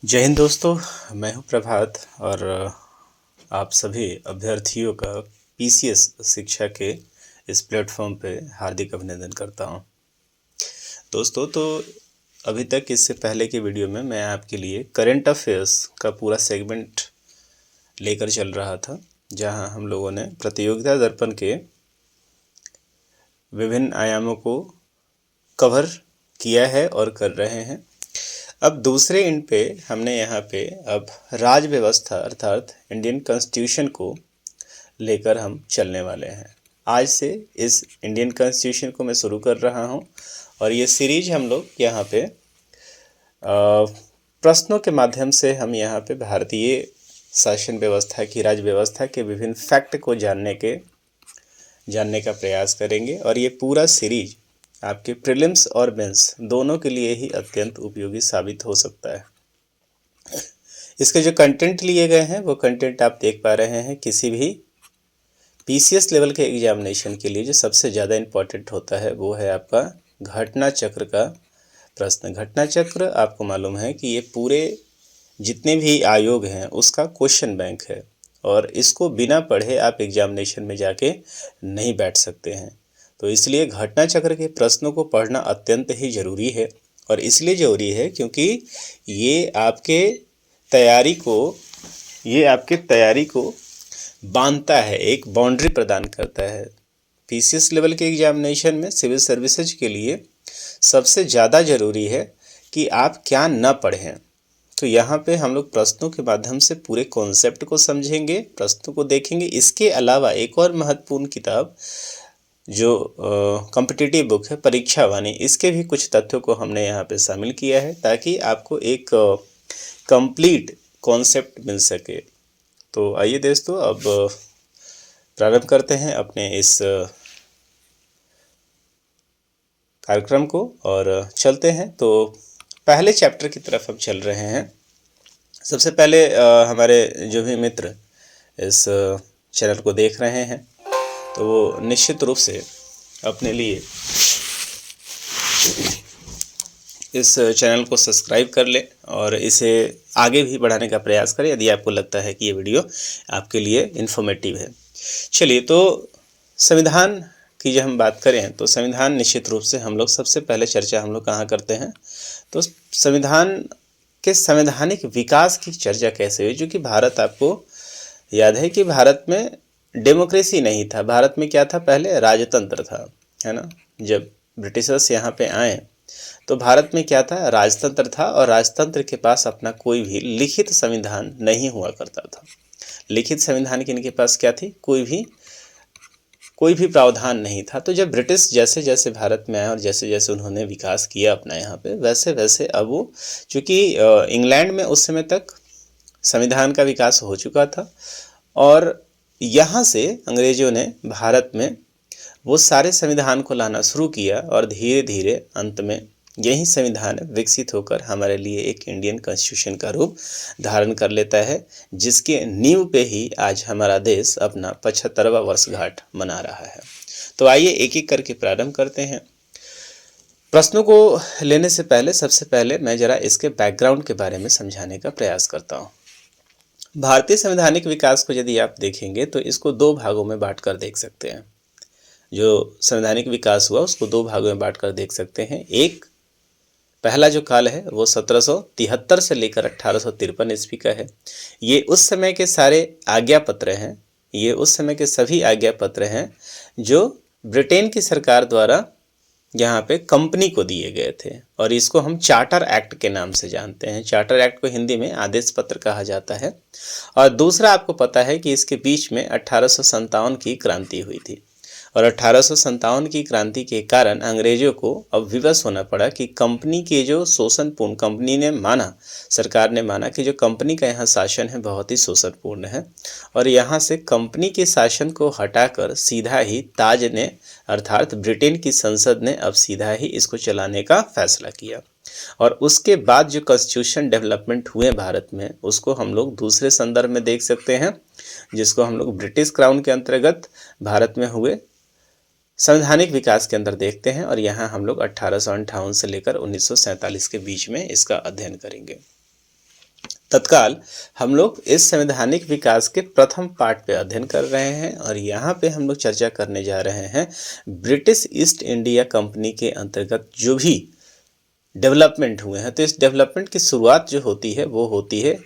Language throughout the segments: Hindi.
जय हिंद दोस्तों। मैं हूं प्रभात और आप सभी अभ्यर्थियों का पीसीएस शिक्षा के इस प्लेटफॉर्म पे हार्दिक अभिनंदन करता हूं। दोस्तों, तो अभी तक इससे पहले की वीडियो में मैं आपके लिए करंट अफेयर्स का पूरा सेगमेंट लेकर चल रहा था, जहां हम लोगों ने प्रतियोगिता दर्पण के विभिन्न आयामों को कवर किया है और कर रहे हैं। अब दूसरे एंड पे हमने यहाँ पे अब राज व्यवस्था अर्थात इंडियन कॉन्स्टिट्यूशन को लेकर हम चलने वाले हैं। आज से इस इंडियन कॉन्स्टिट्यूशन को मैं शुरू कर रहा हूँ और ये सीरीज हम लोग यहाँ पे प्रश्नों के माध्यम से हम यहाँ पे भारतीय शासन व्यवस्था की राज व्यवस्था के विभिन्न फैक्ट को जानने का प्रयास करेंगे और ये पूरा सीरीज आपके प्रीलिम्स और मेंस दोनों के लिए ही अत्यंत उपयोगी साबित हो सकता है। इसके जो कंटेंट लिए गए हैं वो कंटेंट आप देख पा रहे हैं। किसी भी पीसीएस लेवल के एग्जामिनेशन के लिए जो सबसे ज़्यादा इम्पॉर्टेंट होता है वो है आपका घटना चक्र का प्रश्न। घटना चक्र आपको मालूम है कि ये पूरे जितने भी आयोग हैं उसका क्वेश्चन बैंक है और इसको बिना पढ़े आप एग्जामिनेशन में जाके नहीं बैठ सकते हैं। तो इसलिए घटना चक्र के प्रश्नों को पढ़ना अत्यंत ही ज़रूरी है और इसलिए ज़रूरी है क्योंकि ये आपके तैयारी को बांधता है, एक बाउंड्री प्रदान करता है। पीसीएस लेवल के एग्जामिनेशन में सिविल सर्विसेज के लिए सबसे ज़्यादा ज़रूरी है कि आप क्या न पढ़ें। तो यहाँ पे हम लोग प्रश्नों के माध्यम से पूरे कॉन्सेप्ट को समझेंगे, प्रश्नों को देखेंगे। इसके अलावा एक और महत्वपूर्ण किताब जो कॉम्पिटिटिव बुक है परीक्षा वाणी, इसके भी कुछ तथ्यों को हमने यहाँ पे शामिल किया है ताकि आपको एक कंप्लीट कॉन्सेप्ट मिल सके। तो आइए दोस्तों, अब प्रारंभ करते हैं अपने इस कार्यक्रम को और चलते हैं। तो पहले चैप्टर की तरफ हम चल रहे हैं। सबसे पहले हमारे जो भी मित्र इस चैनल को देख रहे हैं तो वो निश्चित रूप से अपने लिए इस चैनल को सब्सक्राइब कर ले और इसे आगे भी बढ़ाने का प्रयास करें यदि आपको लगता है कि ये वीडियो आपके लिए इन्फॉर्मेटिव है। चलिए, तो संविधान की जब हम बात करें तो संविधान निश्चित रूप से हम लोग सबसे पहले चर्चा हम लोग कहाँ करते हैं तो संविधान के संवैधानिक विकास की चर्चा कैसे हुई। जो कि भारत, आपको याद है कि भारत में डेमोक्रेसी नहीं था। भारत में क्या था, पहले राजतंत्र था, है ना। जब ब्रिटिशर्स यहाँ पे आए तो भारत में क्या था, राजतंत्र था और राजतंत्र के पास अपना कोई भी लिखित संविधान नहीं हुआ करता था। लिखित संविधान की इनके पास क्या थी, कोई भी प्रावधान नहीं था। तो जब ब्रिटिश जैसे जैसे भारत में आए और जैसे जैसे उन्होंने विकास किया अपना यहाँ पे, वैसे वैसे अब वो, चूँकि इंग्लैंड में उस समय तक संविधान का विकास हो चुका था और यहाँ से अंग्रेज़ों ने भारत में वो सारे संविधान को लाना शुरू किया और धीरे धीरे अंत में यही संविधान विकसित होकर हमारे लिए एक इंडियन कॉन्स्टिट्यूशन का रूप धारण कर लेता है, जिसके नींव पे ही आज हमारा देश अपना 75वां वर्षगांठ मना रहा है। तो आइए एक एक करके प्रारंभ करते हैं। प्रश्नों को लेने से पहले सबसे पहले मैं ज़रा इसके बैकग्राउंड के बारे में समझाने का प्रयास करता हूँ। भारतीय संवैधानिक विकास को यदि आप देखेंगे तो इसको दो भागों में बांटकर देख सकते हैं। जो संवैधानिक विकास हुआ उसको दो भागों में बांटकर देख सकते हैं। एक पहला जो काल है वो 1773 से लेकर 1853 ईस्वी का है। ये उस समय के सारे आज्ञा पत्र हैं, ये उस समय के सभी आज्ञा पत्र हैं जो ब्रिटेन की सरकार द्वारा यहाँ पे कंपनी को दिए गए थे और इसको हम चार्टर एक्ट के नाम से जानते हैं। चार्टर एक्ट को हिंदी में आदेश पत्र कहा जाता है। और दूसरा, आपको पता है कि इसके बीच में 1857 की क्रांति हुई थी और 1857 की क्रांति के कारण अंग्रेजों को अब विवश होना पड़ा कि कंपनी के जो शोषणपूर्ण, कंपनी ने माना, सरकार ने माना कि जो कंपनी का यहाँ शासन है बहुत ही शोषणपूर्ण है और यहाँ से कंपनी के शासन को हटाकर सीधा ही ताज ने अर्थात ब्रिटेन की संसद ने अब सीधा ही इसको चलाने का फैसला किया। और उसके बाद जो कॉन्स्टिट्यूशन डेवलपमेंट हुए भारत में उसको हम लोग दूसरे संदर्भ में देख सकते हैं, जिसको हम लोग ब्रिटिश क्राउन के अंतर्गत भारत में हुए संवैधानिक विकास के अंदर देखते हैं और यहाँ हम लोग 1858 से लेकर 1947 के बीच में इसका अध्ययन करेंगे। तत्काल हम लोग इस संवैधानिक विकास के प्रथम पार्ट पे अध्ययन कर रहे हैं और यहाँ पे हम लोग चर्चा करने जा रहे हैं ब्रिटिश ईस्ट इंडिया कंपनी के अंतर्गत जो भी डेवलपमेंट हुए हैं। तो इस डेवलपमेंट की शुरुआत जो होती है वो होती है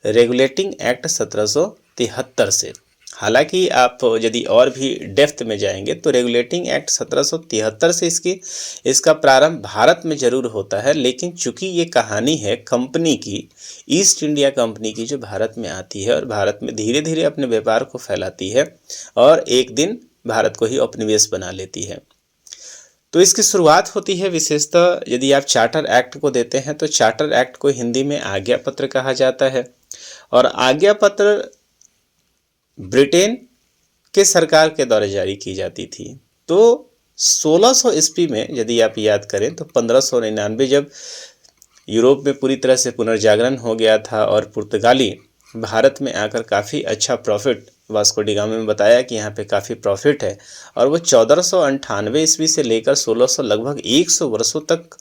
रेगुलेटिंग एक्ट 1773 से। हालांकि आप यदि और भी डेप्थ में जाएंगे तो रेगुलेटिंग एक्ट 1773 से इसका प्रारंभ भारत में जरूर होता है, लेकिन चूंकि ये कहानी है कंपनी की, ईस्ट इंडिया कंपनी की, जो भारत में आती है और भारत में धीरे धीरे अपने व्यापार को फैलाती है और एक दिन भारत को ही उपनिवेश बना लेती है। तो इसकी शुरुआत होती है विशेषतः यदि आप चार्टर एक्ट को देते हैं तो चार्टर एक्ट को हिंदी में आज्ञा पत्र कहा जाता है और आज्ञा पत्र ब्रिटेन के सरकार के द्वारा जारी की जाती थी। तो 1600 ईस्वी में यदि आप याद करें तो 1599 जब यूरोप में पूरी तरह से पुनर्जागरण हो गया था और पुर्तगाली भारत में आकर काफ़ी अच्छा प्रॉफिट, वास्को डी गामा में बताया कि यहाँ पे काफ़ी प्रॉफिट है, और वो 1498 ईस्वी से लेकर 1600 लगभग 100 वर्षों तक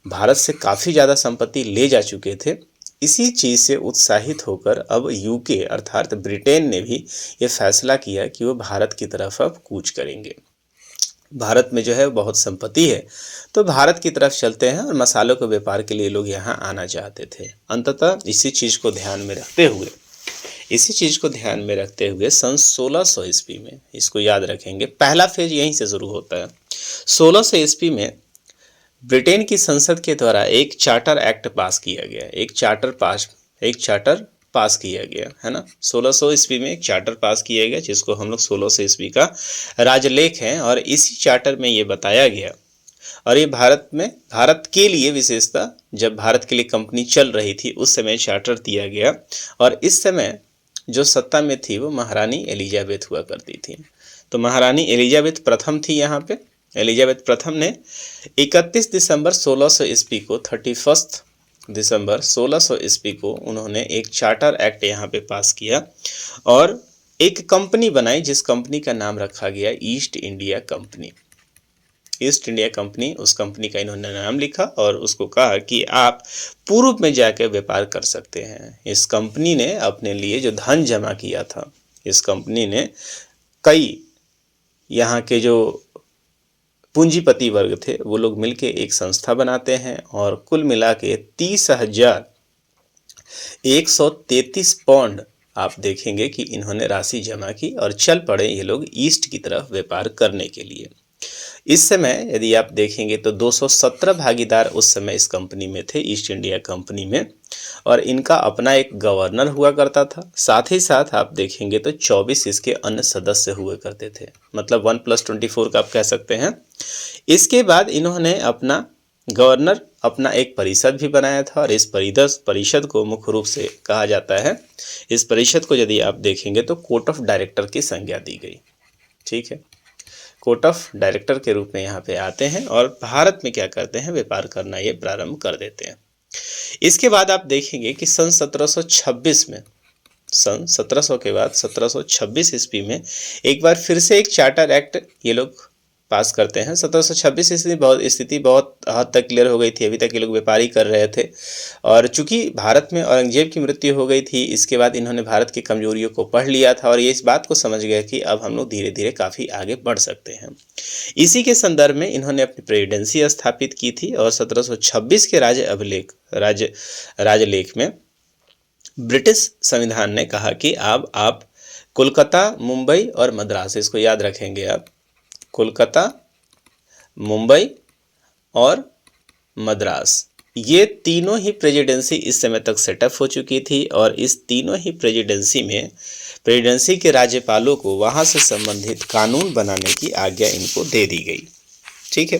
भारत से काफ़ी ज़्यादा संपत्ति ले जा चुके थे। इसी चीज़ से उत्साहित होकर अब यूके अर्थात ब्रिटेन ने भी ये फैसला किया कि वो भारत की तरफ अब कूच करेंगे। भारत में जो है बहुत संपत्ति है तो भारत की तरफ चलते हैं और मसालों के व्यापार के लिए लोग यहाँ आना चाहते थे। अंततः इसी चीज़ को ध्यान में रखते हुए सन 1600 ईस्वी में, इसको याद रखेंगे, पहला फेज यहीं से शुरू होता है। 1600 ईस्वी में ब्रिटेन की संसद के द्वारा एक चार्टर एक्ट पास किया गया, एक चार्टर पास किया गया है ना। 1600 ईस्वी में एक चार्टर पास किया गया जिसको हम लोग 1600 ईस्वी का राजलेख है, और इसी चार्टर में ये बताया गया, और ये भारत के लिए विशेषता, जब भारत के लिए कंपनी चल रही थी उस समय चार्टर दिया गया, और इस समय जो सत्ता में थी वो महारानी एलिजाबेथ हुआ करती थी। तो महारानी एलिजाबेथ प्रथम थी यहाँ पे। एलिजाबेथ प्रथम ने 31 दिसंबर 1600 ईस्वी को 31 दिसंबर 1600 ईस्वी को उन्होंने एक चार्टर एक्ट यहाँ पे पास किया और एक कंपनी बनाई जिस कंपनी का नाम रखा गया east India company. East India company, उस कंपनी का इन्होंने नाम लिखा और उसको कहा कि आप पूर्व में जाकर व्यापार कर सकते हैं। इस कंपनी ने अपने लिए जो धन जमा किया था, इस कंपनी ने कई यहाँ के जो पूंजीपति वर्ग थे वो लोग मिलके एक संस्था बनाते हैं और कुल मिला के 30,133 पाउंड आप देखेंगे कि इन्होंने राशि जमा की और चल पड़े ये लोग ईस्ट की तरफ व्यापार करने के लिए। इस समय यदि आप देखेंगे तो 217 भागीदार उस समय इस कंपनी में थे, ईस्ट इंडिया कंपनी में, और इनका अपना एक गवर्नर हुआ करता था। साथ ही साथ आप देखेंगे तो 24 इसके अन्य सदस्य हुए करते थे, मतलब 1+24 का आप कह सकते हैं। इसके बाद इन्होंने अपना गवर्नर, अपना एक परिषद भी बनाया था और इस परिषद को मुख्य रूप से कहा जाता है, इस परिषद को यदि आप देखेंगे तो कोर्ट ऑफ डायरेक्टर की संज्ञा दी गई। ठीक है, कोर्ट ऑफ डायरेक्टर के रूप में यहाँ पे आते हैं और भारत में क्या करते हैं, व्यापार करना ये प्रारंभ कर देते हैं। इसके बाद आप देखेंगे कि सन 1726 में, सन 1700 के बाद 1726 ईस्वी में एक बार फिर से एक चार्टर एक्ट ये लोग पास करते हैं। 1726 स्थिति बहुत हद तक क्लियर हो गई थी, अभी तक ये लोग व्यापारी कर रहे थे, और चूंकि भारत में औरंगजेब की मृत्यु हो गई थी, इसके बाद इन्होंने भारत की कमजोरियों को पढ़ लिया था और ये इस बात को समझ गए कि अब हम लोग धीरे धीरे काफ़ी आगे बढ़ सकते हैं। इसी के संदर्भ में इन्होंने अपनी प्रेसिडेंसी स्थापित की थी और 1726 के राजलेख में ब्रिटिश संविधान ने कहा कि अब आप कोलकाता, मुंबई और मद्रास, इसको याद रखेंगे आप, कोलकाता, मुंबई और मद्रास, ये तीनों ही प्रेसिडेंसी इस समय तक सेटअप हो चुकी थी और इस तीनों ही प्रेसिडेंसी के राज्यपालों को वहाँ से संबंधित कानून बनाने की आज्ञा इनको दे दी गई। ठीक है,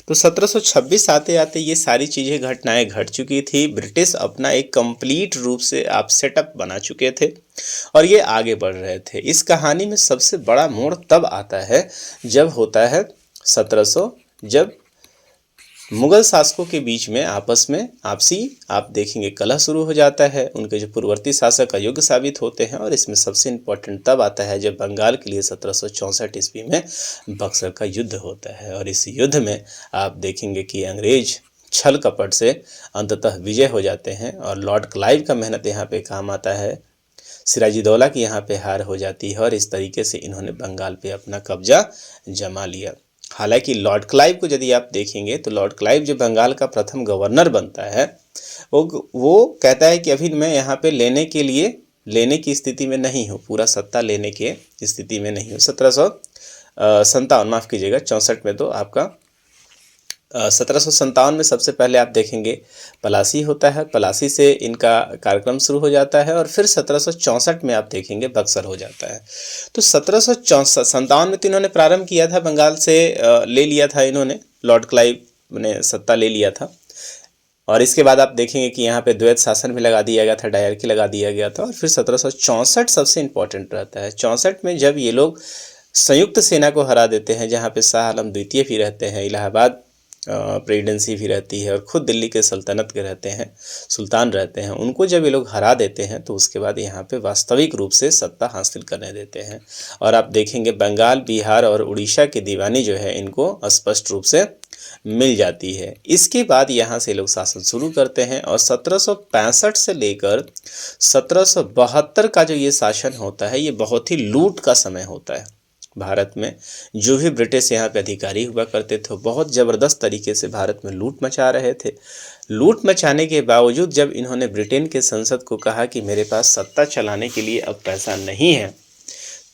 तो 1726 आते आते ये सारी चीज़ें, घटनाएं घट चुकी थी। ब्रिटिश अपना एक कंप्लीट रूप से आप सेटअप बना चुके थे और ये आगे बढ़ रहे थे। इस कहानी में सबसे बड़ा मोड़ तब आता है जब होता है 1700, जब मुगल शासकों के बीच में आपस में आपसी आप देखेंगे कलह शुरू हो जाता है। उनके जो पूर्ववर्ती शासक अयोग्य साबित होते हैं और इसमें सबसे इम्पोर्टेंट तब आता है जब बंगाल के लिए 1764 ईस्वी में बक्सर का युद्ध होता है और इस युद्ध में आप देखेंगे कि अंग्रेज छल कपट से अंततः विजय हो जाते हैं और लॉर्ड क्लाइव का मेहनत यहाँ पे काम आता है। सिराजुद्दौला की यहाँ पे हार हो जाती है और इस तरीके से इन्होंने बंगाल पे अपना कब्जा जमा लिया। हालांकि लॉर्ड क्लाइव को यदि आप देखेंगे तो लॉर्ड क्लाइव जो बंगाल का प्रथम गवर्नर बनता है वो कहता है कि अभी मैं यहाँ पे लेने की स्थिति में नहीं हूँ, पूरा सत्ता लेने की स्थिति में नहीं हूँ। 1757 माफ़ कीजिएगा 64 में तो आपका 1757 में सबसे पहले आप देखेंगे पलासी होता है, पलासी से इनका कार्यक्रम शुरू हो जाता है और फिर 1764 में आप देखेंगे बक्सर हो जाता है। तो 1757 में तो इन्होंने प्रारंभ किया था, बंगाल से ले लिया था इन्होंने, लॉर्ड क्लाइव ने सत्ता ले लिया था और इसके बाद आप देखेंगे कि यहाँ पे द्वैत शासन भी लगा दिया गया था, डायरकी लगा दिया गया था और फिर 1764 सबसे इम्पोर्टेंट रहता है। 64 में जब ये लोग संयुक्त सेना को हरा देते हैं, जहाँ पे शाह आलम द्वितीय भी रहते हैं, इलाहाबाद प्रेसिडेंसी भी रहती है और ख़ुद दिल्ली के सल्तनत के रहते हैं, सुल्तान रहते हैं, उनको जब ये लोग हरा देते हैं तो उसके बाद यहाँ पे वास्तविक रूप से सत्ता हासिल करने देते हैं। और आप देखेंगे बंगाल, बिहार और उड़ीसा की दीवानी जो है इनको स्पष्ट रूप से मिल जाती है। इसके बाद यहाँ से लोग शासन शुरू करते हैं और 1765 से लेकर 1772 का जो ये शासन होता है ये बहुत ही लूट का समय होता है। भारत में जो भी ब्रिटिश यहाँ पे अधिकारी हुआ करते थे बहुत ज़बरदस्त तरीके से भारत में लूट मचा रहे थे। लूट मचाने के बावजूद जब इन्होंने ब्रिटेन के संसद को कहा कि मेरे पास सत्ता चलाने के लिए अब पैसा नहीं है,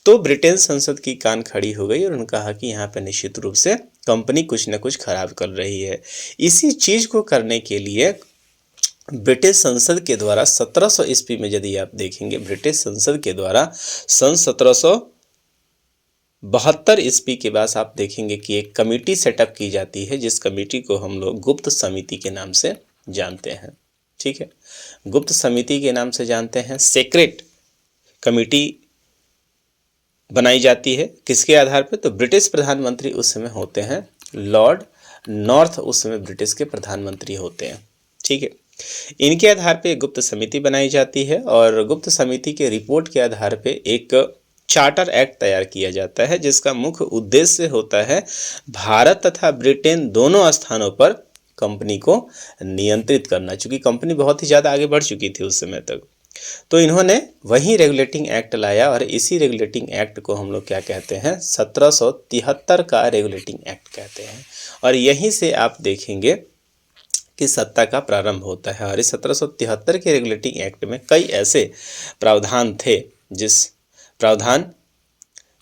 तो ब्रिटेन संसद की कान खड़ी हो गई और उन्होंने कहा कि यहाँ पे निश्चित रूप से कंपनी कुछ न कुछ खराब कर रही है। इसी चीज़ को करने के लिए ब्रिटिश संसद के द्वारा 1700 ईस्वी में यदि आप देखेंगे, ब्रिटिश संसद के द्वारा सन 1772 ईस्वी के बाद आप देखेंगे कि एक कमेटी सेटअप की जाती है, जिस कमेटी को हम लोग गुप्त समिति के नाम से जानते हैं। ठीक है, गुप्त समिति के नाम से जानते हैं। सीक्रेट कमेटी बनाई जाती है, किसके आधार पर? तो ब्रिटिश प्रधानमंत्री उस समय होते हैं लॉर्ड नॉर्थ, उस समय ब्रिटिश के प्रधानमंत्री होते हैं। ठीक है, इनके आधार पे गुप्त समिति बनाई जाती है और गुप्त समिति के रिपोर्ट के आधार पे एक चार्टर एक्ट तैयार किया जाता है, जिसका मुख्य उद्देश्य होता है भारत तथा ब्रिटेन दोनों स्थानों पर कंपनी को नियंत्रित करना, चूँकि कंपनी बहुत ही ज़्यादा आगे बढ़ चुकी थी उस समय तक। तो इन्होंने वही रेगुलेटिंग एक्ट लाया और इसी रेगुलेटिंग एक्ट को हम लोग क्या कहते हैं? 1773 का रेगुलेटिंग एक्ट कहते हैं। और यहीं से आप देखेंगे कि सत्ता का प्रारंभ होता है। और इस 1773 के रेगुलेटिंग एक्ट में कई ऐसे प्रावधान थे जिस प्रावधान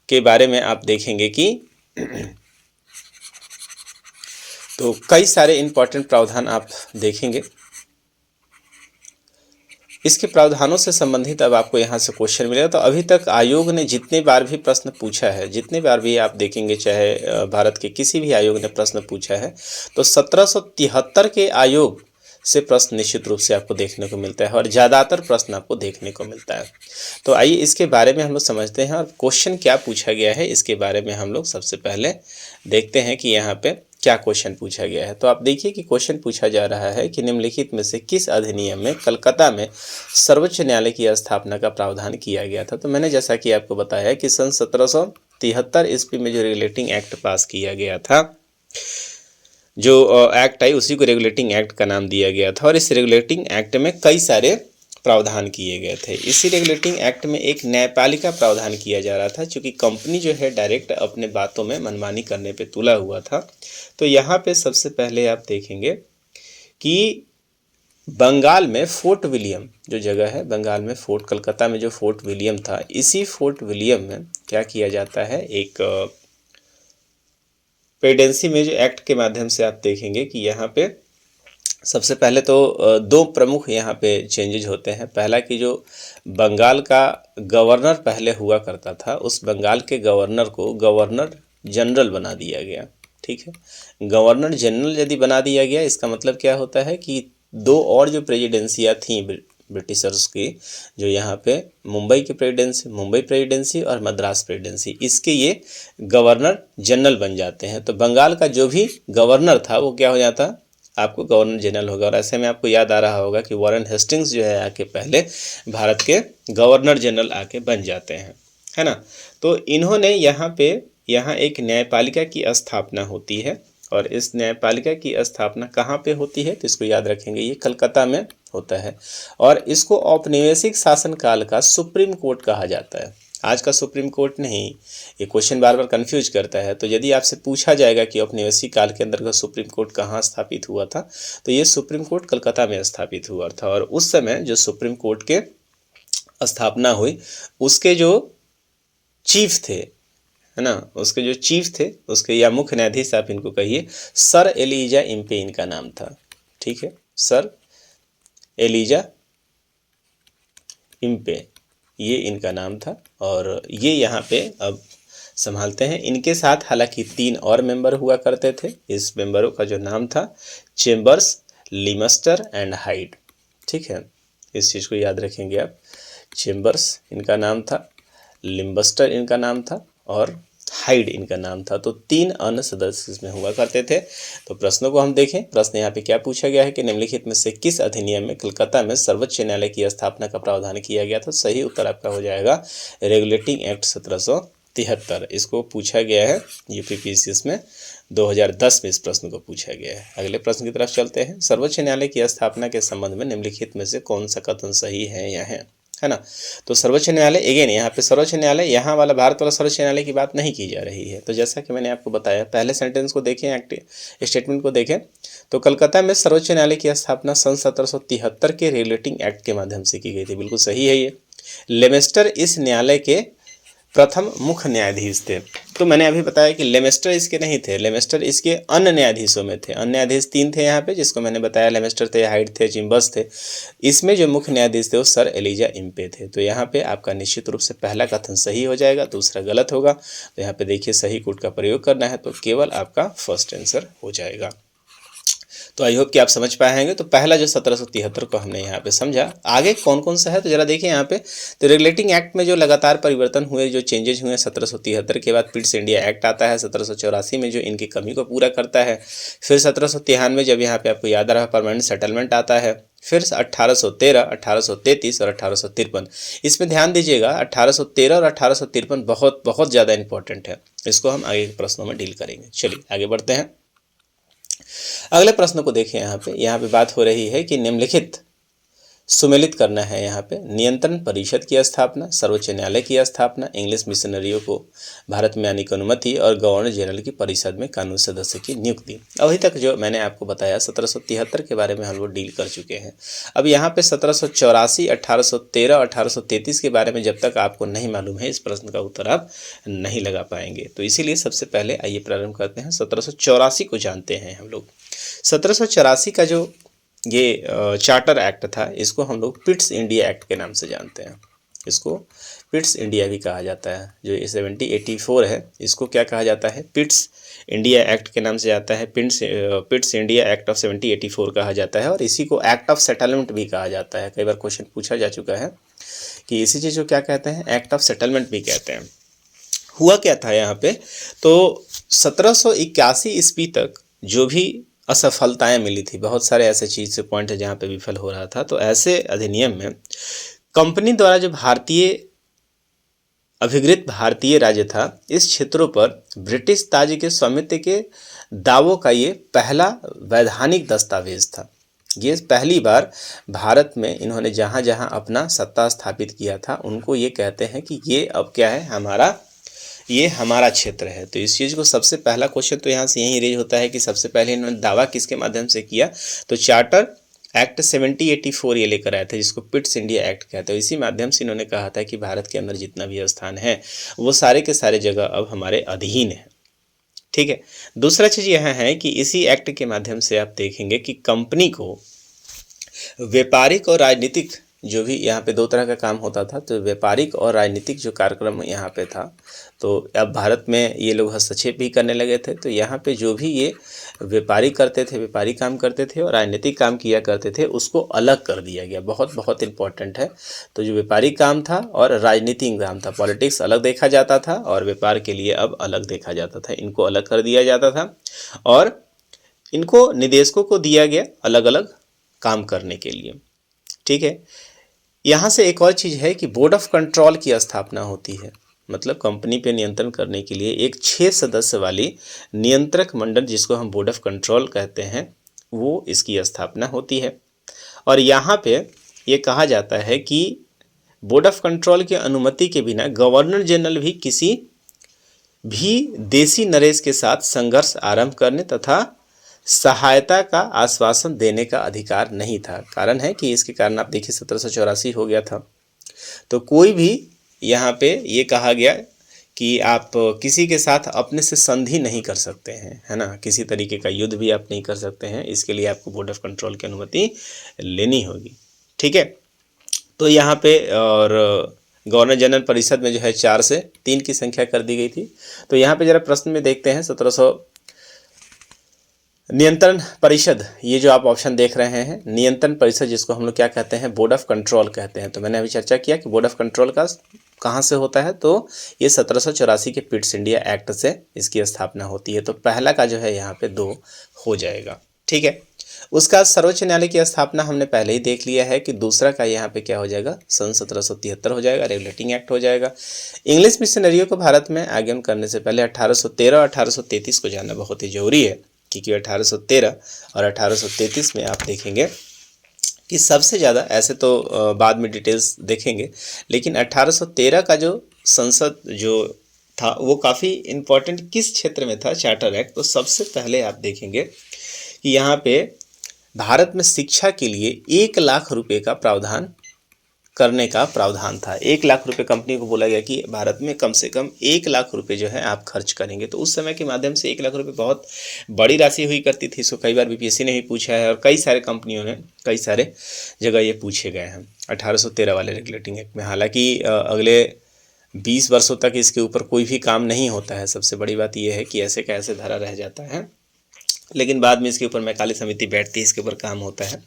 के बारे में आप देखेंगे कि तो कई सारे इम्पोर्टेंट प्रावधान आप देखेंगे। इसके प्रावधानों से संबंधित अब आपको यहाँ से क्वेश्चन मिलेगा। तो अभी तक आयोग ने जितने बार भी प्रश्न पूछा है, जितने बार भी आप देखेंगे, चाहे भारत के किसी भी आयोग ने प्रश्न पूछा है, तो 1773 के आयोग से प्रश्न निश्चित रूप से आपको देखने को मिलता है और ज़्यादातर प्रश्न आपको देखने को मिलता है। तो आइए इसके बारे में हम लोग समझते हैं और क्वेश्चन क्या पूछा गया है इसके बारे में हम लोग सबसे पहले देखते हैं कि यहाँ पे क्या क्वेश्चन पूछा गया है। तो आप देखिए कि क्वेश्चन पूछा जा रहा है कि निम्नलिखित में से किस अधिनियम में कलकत्ता में सर्वोच्च न्यायालय की स्थापना का प्रावधान किया गया था। तो मैंने जैसा कि आपको बताया कि सन 1773 ईस्वी में जो रेगुलेटिंग एक्ट पास किया गया था, जो एक्ट आई उसी को रेगुलेटिंग एक्ट का नाम दिया गया था और इस रेगुलेटिंग एक्ट में कई सारे प्रावधान किए गए थे। इसी रेगुलेटिंग एक्ट में एक न्यायपालिका प्रावधान किया जा रहा था, क्योंकि कंपनी जो है डायरेक्ट अपने बातों में मनमानी करने पे तुला हुआ था। तो यहाँ पे सबसे पहले आप देखेंगे कि बंगाल में फोर्ट विलियम जो जगह है, बंगाल में फोर्ट, कलकत्ता में जो फोर्ट विलियम था, इसी फोर्ट विलियम में क्या किया जाता है, एक प्रेसिडेंसी में जो एक्ट के माध्यम से आप देखेंगे कि यहाँ पे सबसे पहले तो दो प्रमुख यहाँ पे चेंजेज होते हैं। पहला कि जो बंगाल का गवर्नर पहले हुआ करता था, उस बंगाल के गवर्नर को गवर्नर जनरल बना दिया गया। ठीक है, गवर्नर जनरल यदि बना दिया गया, इसका मतलब क्या होता है कि दो और जो प्रेसिडेंसियाँ थीं ब्रिटिशर्स की, जो यहाँ पे मुंबई की प्रेसिडेंसी और मद्रास प्रेसिडेंसी, इसके ये गवर्नर जनरल बन जाते हैं। तो बंगाल का जो भी गवर्नर था वो क्या हो जाता, आपको गवर्नर जनरल होगा। और ऐसे में आपको याद आ रहा होगा कि वॉरेन हेस्टिंग्स जो है आके पहले भारत के गवर्नर जनरल आके बन जाते हैं, है ना। तो इन्होंने यहाँ पे एक न्यायपालिका की स्थापना होती है और इस न्यायपालिका की स्थापना कहाँ पे होती है, तो इसको याद रखेंगे, ये कलकत्ता में होता है। और इसको औपनिवेशिक शासनकाल का सुप्रीम कोर्ट कहा जाता है, आज का सुप्रीम कोर्ट नहीं। ये क्वेश्चन बार बार कंफ्यूज करता है। तो यदि आपसे पूछा जाएगा कि औपनिवेशिक काल के अंदर का सुप्रीम कोर्ट कहाँ स्थापित हुआ था, तो ये सुप्रीम कोर्ट कलकत्ता में स्थापित हुआ था। और उस समय जो सुप्रीम कोर्ट के स्थापना हुई, उसके जो चीफ थे, है ना, उसके जो चीफ थे, उसके या मुख्य न्यायाधीश आप इनको कहिए, सर एलिजा इम्पे इनका नाम था। ठीक है, सर एलिजा इम्पे ये इनका नाम था। और ये यहाँ पे अब संभालते हैं। इनके साथ हालांकि 3 और मेंबर हुआ करते थे। इस मेंबरों का जो नाम था चेम्बर्स, लिमस्टर एंड हाइड। ठीक है, इस चीज़ को याद रखेंगे आप। चेम्बर्स इनका नाम था, लिम्बस्टर इनका नाम था और हाइड इनका नाम था। तो 3 अन्य सदस्य इसमें हुआ करते थे। तो प्रश्नों को हम देखें। प्रश्न यहाँ पे क्या पूछा गया है कि निम्नलिखित में से किस अधिनियम में कलकत्ता में सर्वोच्च न्यायालय की स्थापना का प्रावधान किया गया था। सही उत्तर आपका हो जाएगा रेगुलेटिंग एक्ट 1773। इसको पूछा गया है यूपीपीसीएस में 2010 में इस प्रश्न को पूछा गया है। अगले प्रश्न की तरफ चलते हैं। सर्वोच्च न्यायालय की स्थापना के संबंध में निम्नलिखित में से कौन सा कथन सही है या है ना। तो सर्वोच्च न्यायालय, अगेन यहाँ पे सर्वोच्च न्यायालय, यहाँ वाला भारत वाला सर्वोच्च न्यायालय की बात नहीं की जा रही है। तो जैसा कि मैंने आपको बताया, पहले सेंटेंस को देखें, एक्ट स्टेटमेंट को देखें, तो कलकत्ता में सर्वोच्च न्यायालय की स्थापना सन 1773 के रेगुलेटिंग एक्ट के माध्यम से की गई थी। बिल्कुल सही है ये। लेमेस्टर इस न्यायालय के प्रथम मुख्य न्यायाधीश थे। तो मैंने अभी बताया कि लेमेस्टर इसके नहीं थे, लेमेस्टर इसके अन्य न्यायाधीशों में थे। अन्य न्यायाधीश 3 थे यहाँ पे, जिसको मैंने बताया, लेमेस्टर थे, हाइड थे, चिम्बर्स थे। इसमें जो मुख्य न्यायाधीश थे वो सर एलिजा इम्पे थे। तो यहाँ पे आपका निश्चित रूप से पहला कथन सही हो जाएगा, दूसरा गलत होगा। तो यहाँ पे देखिए सही कोड का प्रयोग करना है, तो केवल आपका फर्स्ट आंसर हो जाएगा। तो आई होप कि आप समझ पाए होंगे। तो पहला जो 1773 को हमने यहाँ पे समझा। आगे कौन कौन सा है तो जरा देखिए यहाँ पे। तो रेगुलेटिंग एक्ट में जो लगातार परिवर्तन हुए, जो चेंजेज हुए 1773 के बाद पिट्स इंडिया एक्ट आता है 1784 में, जो इनकी कमी को पूरा करता है। फिर 1793 जब यहाँ पे आपको याद रहा परमानेंट सेटलमेंट आता है। फिर 1813, 1833 और 1853। इसमें ध्यान दीजिएगा, 1813 और 1853 बहुत बहुत ज़्यादा इंपॉर्टेंट है। इसको हम आगे के प्रश्नों में डील करेंगे। चलिए आगे बढ़ते हैं। अगले प्रश्न को देखें। यहाँ पे बात हो रही है कि निम्नलिखित सुमेलित करना है। यहाँ पे नियंत्रण परिषद की स्थापना, सर्वोच्च न्यायालय की स्थापना, इंग्लिश मिशनरियों को भारत में आने की अनुमति और गवर्नर जनरल की परिषद में कानूनी सदस्य की नियुक्ति। अभी तक जो मैंने आपको बताया 1773 के बारे में हम लोग डील कर चुके हैं। अब यहाँ पे 1784, 1813 और 1833 के बारे में जब तक आपको नहीं मालूम है, इस प्रश्न का उत्तर आप नहीं लगा पाएंगे। तो इसीलिए सबसे पहले आइए प्रारंभ करते हैं। 1784 को जानते हैं हम लोग। 1784 का जो ये चार्टर एक्ट था, इसको हम लोग पिट्स इंडिया एक्ट के नाम से जानते हैं। इसको पिट्स इंडिया भी कहा जाता है। जो 1784 है, इसको क्या कहा जाता है, पिट्स इंडिया एक्ट के नाम से आता है। पिट्स इंडिया एक्ट ऑफ 1784 कहा जाता है। और इसी को एक्ट ऑफ सेटलमेंट भी कहा जाता है। कई बार क्वेश्चन पूछा जा चुका है कि इसी चीज़ को क्या कहते हैं, एक्ट ऑफ सेटलमेंट भी कहते हैं। हुआ क्या था यहाँ पे, तो 1781 ईस्वी तक जो भी असफलताएं मिली थी, बहुत सारे ऐसे चीज़ से पॉइंट है जहाँ पे विफल हो रहा था। तो ऐसे अधिनियम में कंपनी द्वारा जो अभिगृत भारतीय राज्य था, इस क्षेत्रों पर ब्रिटिश ताज के स्वामित्व के दावों का ये पहला वैधानिक दस्तावेज था। ये पहली बार भारत में इन्होंने जहाँ जहाँ अपना सत्ता स्थापित किया था, उनको ये कहते हैं कि ये अब क्या है, ये हमारा क्षेत्र है। तो इस चीज़ को सबसे पहला क्वेश्चन तो यहाँ से यही रेज होता है कि सबसे पहले इन्होंने दावा किसके माध्यम से किया, तो चार्टर एक्ट 1784 ये लेकर आए थे, जिसको पिट्स इंडिया एक्ट कहते हैं। इसी माध्यम से इन्होंने कहा था कि भारत के अंदर जितना भी स्थान है वो सारे के सारे जगह अब हमारे अधीन है। ठीक है। दूसरा चीज़ यह है कि इसी एक्ट के माध्यम से आप देखेंगे कि कंपनी को व्यापारिक और राजनीतिक, जो भी यहाँ पे 2 तरह का काम होता था, तो व्यापारिक और राजनीतिक जो कार्यक्रम यहाँ पे था, तो अब भारत में ये लोग हस्तक्षेप भी करने लगे थे। तो यहाँ पे जो भी ये व्यापारी करते थे, व्यापारी काम करते थे और राजनीतिक काम किया करते थे, उसको अलग कर दिया गया। बहुत बहुत इंपॉर्टेंट है। तो जो व्यापारिक काम था और राजनीतिक काम था, पॉलिटिक्स अलग देखा जाता था और व्यापार के लिए अब अलग देखा जाता था। इनको अलग कर दिया जाता था और इनको निदेशकों को दिया गया अलग अलग काम करने के लिए। ठीक है। यहाँ से एक और चीज़ है कि बोर्ड ऑफ कंट्रोल की स्थापना होती है। मतलब कंपनी पे नियंत्रण करने के लिए एक 6 सदस्य वाली नियंत्रक मंडल, जिसको हम बोर्ड ऑफ कंट्रोल कहते हैं, वो इसकी स्थापना होती है। और यहाँ पे ये कहा जाता है कि बोर्ड ऑफ कंट्रोल की अनुमति के बिना गवर्नर जनरल भी किसी भी देशी नरेश के साथ संघर्ष आरंभ करने तथा सहायता का आश्वासन देने का अधिकार नहीं था। कारण है कि इसके कारण आप देखिए 1784 हो गया था, तो कोई भी यहाँ पे ये कहा गया कि आप किसी के साथ अपने से संधि नहीं कर सकते हैं, है ना, किसी तरीके का युद्ध भी आप नहीं कर सकते हैं, इसके लिए आपको बोर्ड ऑफ कंट्रोल की अनुमति लेनी होगी। ठीक है, तो यहाँ पे और गवर्नर जनरल परिषद में जो है 4 से 3 की संख्या कर दी गई थी। तो यहाँ पे जरा प्रश्न में देखते हैं 1700 नियंत्रण परिषद, ये जो आप ऑप्शन देख रहे हैं नियंत्रण परिषद, जिसको हम लोग क्या कहते हैं, बोर्ड ऑफ कंट्रोल कहते हैं। तो मैंने अभी चर्चा किया कि बोर्ड ऑफ कंट्रोल का कहाँ से होता है, तो ये 1784 के पिट्स इंडिया एक्ट से इसकी स्थापना होती है। तो पहला का जो है यहाँ पे 2 हो जाएगा। ठीक है, उसका सर्वोच्च न्यायालय की स्थापना हमने पहले ही देख लिया है कि दूसरा का यहाँ पे क्या हो जाएगा, सन 1773 हो जाएगा, रेगुलेटिंग एक्ट हो जाएगा। इंग्लिश मिशनरियों को भारत में आगमन करने से पहले 1813 और 1833 को जानना बहुत ही जरूरी है, क्योंकि 1813 और 1833 में आप देखेंगे कि सबसे ज़्यादा, ऐसे तो बाद में डिटेल्स देखेंगे, लेकिन 1813 का जो संसद जो था वो काफ़ी इम्पोर्टेंट किस क्षेत्र में था, चार्टर एक्ट। तो सबसे पहले आप देखेंगे कि यहाँ पे भारत में शिक्षा के लिए 1 लाख रुपए का प्रावधान करने का प्रावधान था। 1 लाख रुपए कंपनी को बोला गया कि भारत में कम से कम 1 लाख रुपए जो है आप खर्च करेंगे। तो उस समय के माध्यम से 1 लाख रुपए बहुत बड़ी राशि हुई करती थी। इसको कई बार बीपीएससी ने भी पूछा है और कई सारे कंपनियों ने कई सारे जगह ये पूछे गए हैं 1813 वाले रेगुलेटिंग एक्ट में। हालांकि अगले 20 वर्षों तक इसके ऊपर कोई भी काम नहीं होता है। सबसे बड़ी बात यह है कि ऐसे का ऐसे धरा रह जाता है, लेकिन बाद में इसके ऊपर मैकाले समिति बैठती है, इसके ऊपर काम होता है।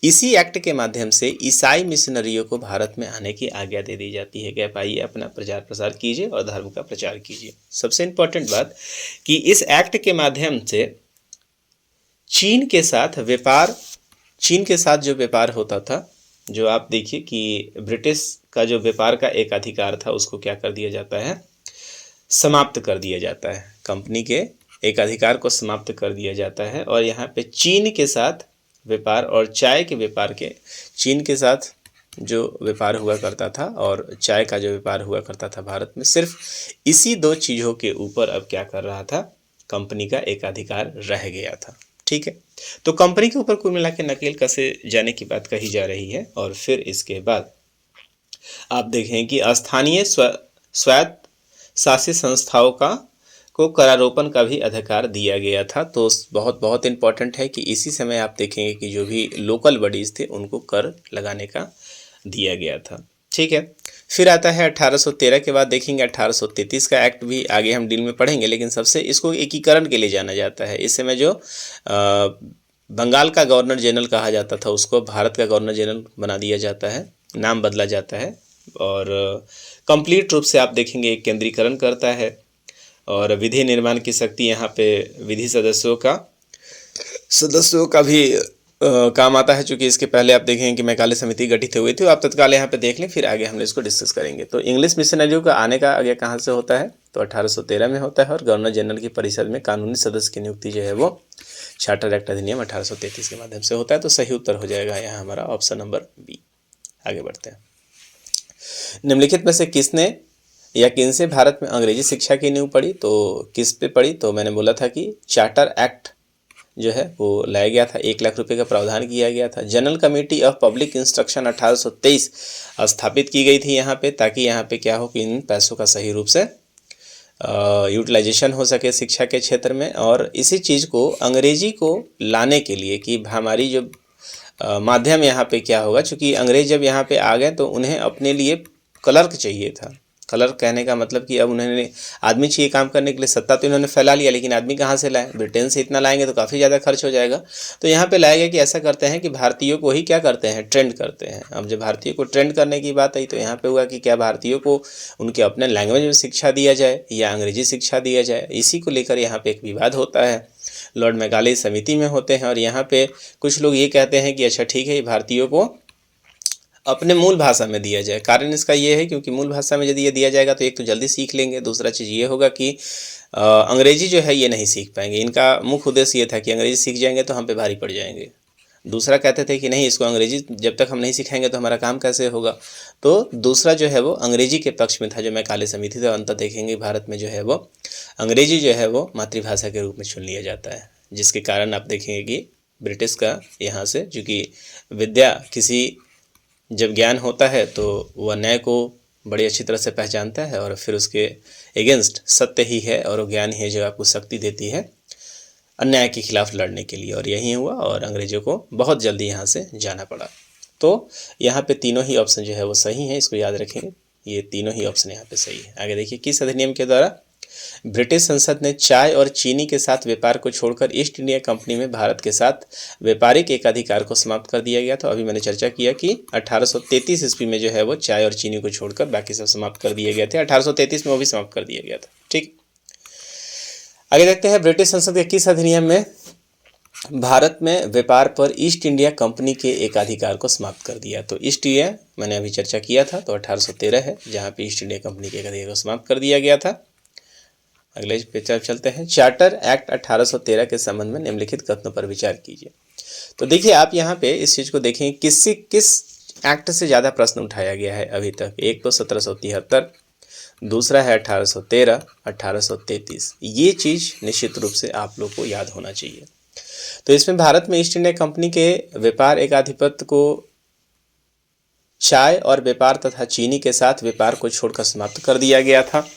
इसी एक्ट के माध्यम से ईसाई मिशनरियों को भारत में आने की आज्ञा दे दी जाती है कि आप आइए, अपना प्रचार प्रसार कीजिए और धर्म का प्रचार कीजिए। सबसे इम्पोर्टेंट बात कि इस एक्ट के माध्यम से चीन के साथ जो व्यापार होता था, जो आप देखिए कि ब्रिटिश का जो व्यापार का एक अधिकार था उसको क्या कर दिया जाता है, समाप्त कर दिया जाता है। कंपनी के एक अधिकार को समाप्त कर दिया जाता है और यहाँ पे चीन के साथ व्यापार और चाय के व्यापार के, चीन के साथ जो व्यापार हुआ करता था और चाय का जो व्यापार हुआ करता था भारत में, सिर्फ इसी 2 चीज़ों के ऊपर अब क्या कर रहा था, कंपनी का एक अधिकार रह गया था। ठीक है, तो कंपनी के ऊपर कुल मिला के नकेल कसे जाने की बात कही जा रही है। और फिर इसके बाद आप देखें कि स्थानीय स्वायत्त शासित संस्थाओं को करारोपण का भी अधिकार दिया गया था। तो बहुत बहुत इम्पॉर्टेंट है कि इसी समय आप देखेंगे कि जो भी लोकल बॉडीज़ थे उनको कर लगाने का दिया गया था। ठीक है, फिर आता है 1813 के बाद देखेंगे 1833 का एक्ट भी आगे हम डील में पढ़ेंगे, लेकिन सबसे इसको एकीकरण के लिए जाना जाता है। इस समय जो बंगाल का गवर्नर जनरल कहा जाता था उसको भारत का गवर्नर जनरल बना दिया जाता है, नाम बदला जाता है। और कंप्लीट रूप से आप देखेंगे एक केंद्रीकरण करता है और विधि निर्माण की शक्ति यहाँ पे विधि सदस्यों का भी काम आता है। चूँकि इसके पहले आप देखेंगे कि मैकाले समिति गठित हुई थी, आप तत्काल यहाँ पे देख लें, फिर आगे हम इसको डिस्कस करेंगे। तो इंग्लिश मिशनरियों का आने का आगे कहाँ से होता है, तो 1813 में होता है और गवर्नर जनरल की परिषद में कानूनी सदस्य की नियुक्ति जो है वो चार्टर एक्ट अधिनियम 1833 के माध्यम से होता है। तो सही उत्तर हो जाएगा यहाँ हमारा ऑप्शन नंबर बी। आगे बढ़ते हैं। निम्नलिखित में से किसने या किनसे भारत में अंग्रेजी शिक्षा की नींव पड़ी, तो किस पे पड़ी, तो मैंने बोला था कि चार्टर एक्ट जो है वो लाया गया था, 1 लाख रुपए का प्रावधान किया गया था। General committee of public instruction 1823 स्थापित की गई थी यहाँ पे, ताकि यहाँ पे क्या हो कि इन पैसों का सही रूप से यूटिलाइजेशन हो सके शिक्षा के क्षेत्र में। और इसी चीज़ को अंग्रेजी को लाने के लिए कि हमारी जो माध्यम यहाँ पे क्या होगा, चूँकि अंग्रेज जब यहाँ पे आ गए तो उन्हें अपने लिए क्लर्क चाहिए था। क्लर्क कहने का मतलब कि अब उन्होंने आदमी चाहिए काम करने के लिए। सत्ता तो इन्होंने फैला लिया, लेकिन आदमी कहाँ से लाए, ब्रिटेन से इतना लाएंगे तो काफ़ी ज़्यादा खर्च हो जाएगा। तो यहाँ पे लाया गया कि ऐसा करते हैं कि भारतीयों को ही क्या करते हैं, ट्रेंड करते हैं। अब जब भारतीयों को ट्रेंड करने की बात आई तो यहाँ पे हुआ कि क्या भारतीयों को उनके अपने लैंग्वेज में शिक्षा दिया जाए या अंग्रेजी शिक्षा दिया जाए। इसी को लेकर यहाँ पे एक विवाद होता है, लॉर्ड मैकाले समिति में होते हैं। और यहाँ पे कुछ लोग ये कहते हैं कि अच्छा ठीक है, भारतीयों को अपने मूल भाषा में दिया जाए। कारण इसका ये है क्योंकि मूल भाषा में यदि ये दिया जाएगा तो एक तो जल्दी सीख लेंगे, दूसरा चीज़ ये होगा कि अंग्रेजी जो है ये नहीं सीख पाएंगे। इनका मुख्य उद्देश्य ये था कि अंग्रेजी सीख जाएंगे तो हम पे भारी पड़ जाएंगे। दूसरा कहते थे कि नहीं, इसको अंग्रेजी जब तक हम नहीं सिखाएंगे तो हमारा काम कैसे होगा। तो दूसरा जो है वो अंग्रेजी के पक्ष में था, जो मैकाले समिति था। अंत देखेंगे भारत में जो है वो अंग्रेजी जो है वो मातृभाषा के रूप में चुन लिया जाता है, जिसके कारण आप देखेंगे कि ब्रिटिश का यहाँ से, चूँकि विद्या किसी जब ज्ञान होता है तो वह न्याय को बड़ी अच्छी तरह से पहचानता है और फिर उसके एगेंस्ट सत्य ही है और वो ज्ञान ही है जो आपको शक्ति देती है अन्याय के खिलाफ लड़ने के लिए। और यही हुआ और अंग्रेजों को बहुत जल्दी यहाँ से जाना पड़ा। तो यहाँ पे तीनों ही ऑप्शन जो है वो सही है, इसको याद रखेंगे, ये तीनों ही ऑप्शन यहाँ पे सही है। आगे देखिए, किस अधिनियम के द्वारा ब्रिटिश संसद ने चाय और चीनी के साथ व्यापार को छोड़कर ईस्ट इंडिया कंपनी में भारत के साथ व्यापारिक एकाधिकार को समाप्त कर दिया गया? तो अभी मैंने चर्चा किया कि 1833 ईस्वी में जो है वो चाय और चीनी को छोड़कर बाकी सब समाप्त कर दिए गए थे। 1833 में वो भी समाप्त कर दिया गया था। ठीक, आगे देखते हैं, ब्रिटिश संसद के किस अधिनियम में भारत में व्यापार पर ईस्ट इंडिया कंपनी के एकाधिकार को समाप्त कर दिया? तो ईस्ट इंडिया मैंने अभी चर्चा किया था, तो 1813 है जहाँ पे ईस्ट इंडिया कंपनी के एकाधिकार को समाप्त कर दिया गया था। अगले पे चलते हैं, चार्टर एक्ट 1813 के संबंध में निम्नलिखित कथनों पर विचार कीजिए। तो देखिए आप यहाँ पे इस चीज़ को देखें, किस एक्ट से ज़्यादा प्रश्न उठाया गया है अभी तक। एक तो 1773, दूसरा है 1813, 1833। ये चीज़ निश्चित रूप से आप लोग को याद होना चाहिए। तो इसमें भारत में ईस्ट इंडिया कंपनी के व्यापार एकाधिपत्य को चाय और व्यापार तथा चीनी के साथ व्यापार को छोड़कर समाप्त कर दिया गया था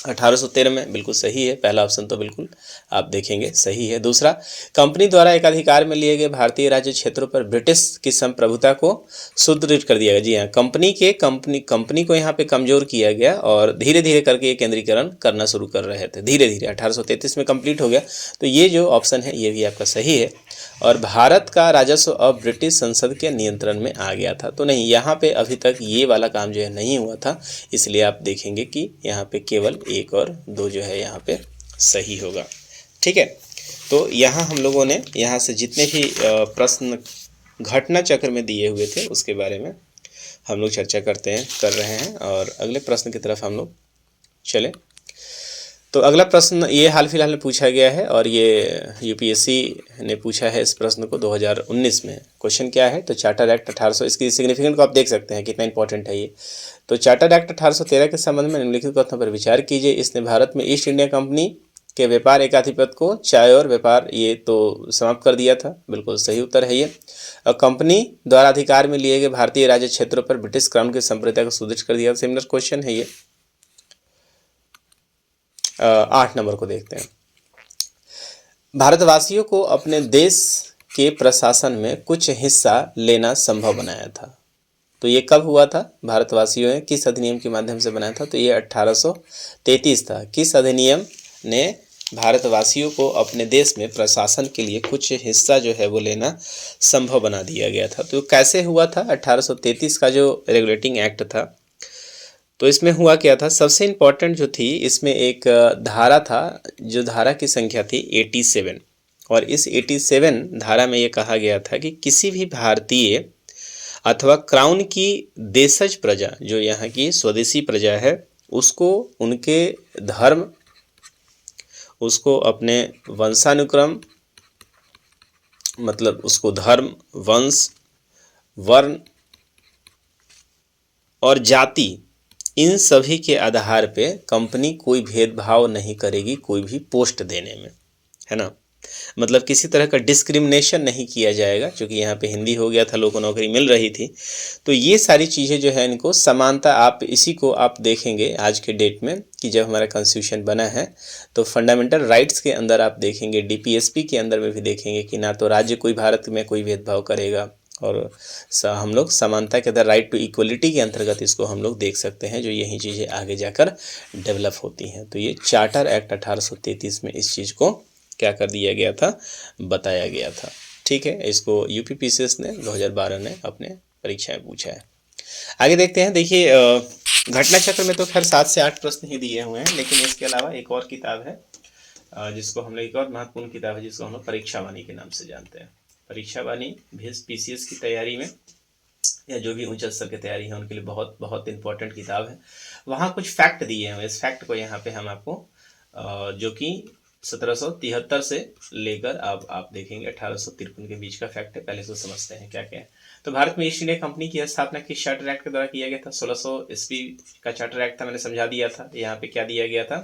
1813 में। बिल्कुल सही है, पहला ऑप्शन तो बिल्कुल आप देखेंगे सही है। दूसरा, कंपनी द्वारा एकाधिकार में लिए गए भारतीय राज्य क्षेत्रों पर ब्रिटिश की संप्रभुता को सुदृढ़ कर दिया गया। जी हाँ, कंपनी को यहाँ पे कमजोर किया गया और धीरे धीरे करके ये केंद्रीकरण करना शुरू कर रहे थे। धीरे धीरे 1833 में कंप्लीट हो गया। तो ये जो ऑप्शन है ये भी आपका सही है। और भारत का राजस्व अब ब्रिटिश संसद के नियंत्रण में आ गया था। तो नहीं, यहाँ पे अभी तक ये वाला काम जो है नहीं हुआ था, इसलिए आप देखेंगे कि यहाँ पे केवल 1 और 2 जो है यहाँ पे सही होगा। ठीक है, तो यहाँ हम लोगों ने यहाँ से जितने भी प्रश्न घटना चक्र में दिए हुए थे उसके बारे में हम लोग चर्चा कर रहे हैं। और अगले प्रश्न की तरफ हम लोग चले। तो अगला प्रश्न ये हाल फिलहाल में पूछा गया है और ये यूपीएससी ने पूछा है इस प्रश्न को 2019 में। क्वेश्चन क्या है? तो चार्टर एक्ट 1800, इसकी सिग्निफिकेंट को आप देख सकते हैं कितना इंपॉर्टेंट है ये। तो चार्टर एक्ट 1813 के संबंध में निम्नलिखित कथनों पर विचार कीजिए। इसने भारत में ईस्ट इंडिया कंपनी के व्यापार एकाधिपत्य को चाय और व्यापार ये तो समाप्त कर दिया था। बिल्कुल सही उत्तर है ये। और कंपनी द्वारा अधिकार में लिए गए भारतीय राज्य क्षेत्रों पर ब्रिटिश क्राउन की संप्रभुता को सुदृढ़ कर दिया। सिमिलर क्वेश्चन है ये। 8 नंबर को देखते हैं, भारतवासियों को अपने देश के प्रशासन में कुछ हिस्सा लेना संभव बनाया था। तो ये कब हुआ था? भारतवासियों ने किस अधिनियम के माध्यम से बनाया था? तो ये 1833 था। किस अधिनियम ने भारतवासियों को अपने देश में प्रशासन के लिए कुछ हिस्सा जो है वो लेना संभव बना दिया गया था? तो कैसे हुआ था? 1833 का जो रेगुलेटिंग एक्ट था, तो इसमें हुआ क्या था? सबसे इम्पोर्टेंट जो थी इसमें एक धारा था, जो धारा की संख्या थी 87। और इस 87 धारा में ये कहा गया था कि किसी भी भारतीय अथवा क्राउन की देशज प्रजा, जो यहाँ की स्वदेशी प्रजा है, उसको उनके धर्म, उसको अपने वंशानुक्रम, मतलब उसको धर्म, वंश, वर्ण और जाति, इन सभी के आधार पे कंपनी कोई भेदभाव नहीं करेगी कोई भी पोस्ट देने में, है ना। मतलब किसी तरह का डिस्क्रिमिनेशन नहीं किया जाएगा, क्योंकि यहाँ पे हिंदी हो गया था, लोगों को नौकरी मिल रही थी। तो ये सारी चीज़ें जो है इनको समानता, आप इसी को आप देखेंगे आज के डेट में कि जब हमारा कॉन्स्टिट्यूशन बना है तो फंडामेंटल राइट्स के अंदर आप देखेंगे, डीपीएसपी के अंदर में भी देखेंगे कि ना तो राज्य कोई भारत में कोई भेदभाव करेगा, और हम लोग समानता के अंदर राइट टू इक्वलिटी के अंतर्गत इसको हम लोग देख सकते हैं, जो यही चीज़ें आगे जाकर डेवलप होती हैं। तो ये चार्टर एक्ट 1833 में इस चीज़ को क्या कर दिया गया था? बताया गया था। ठीक है, इसको यूपीपीसीएस ने 2012 ने अपने परीक्षा में पूछा है। आगे देखते हैं। देखिए घटना चक्र में तो खैर 7 से 8 प्रश्न ही दिए हुए हैं, लेकिन इसके अलावा एक और किताब है जिसको हम लोग, एक और महत्वपूर्ण किताब है जिसको हम लोग परीक्षावाणी के नाम से जानते हैं। परीक्षावाणी भी पीसीएस की तैयारी में या जो भी उच्च स्तर की तैयारी है उनके लिए बहुत बहुत इंपॉर्टेंट किताब है। वहाँ कुछ फैक्ट दिए हैं, इस फैक्ट को यहाँ पे हम आपको जो कि 1773 से लेकर अब आप देखेंगे 1853 के बीच का फैक्ट है, पहले से समझते हैं क्या क्या है। तो भारत में ईस्ट इंडिया कंपनी की स्थापना किस चार्टर एक्ट के द्वारा किया गया था? 1600 ईस्वी का चार्टर एक्ट था, मैंने समझा दिया था। यहाँ पे क्या दिया गया था?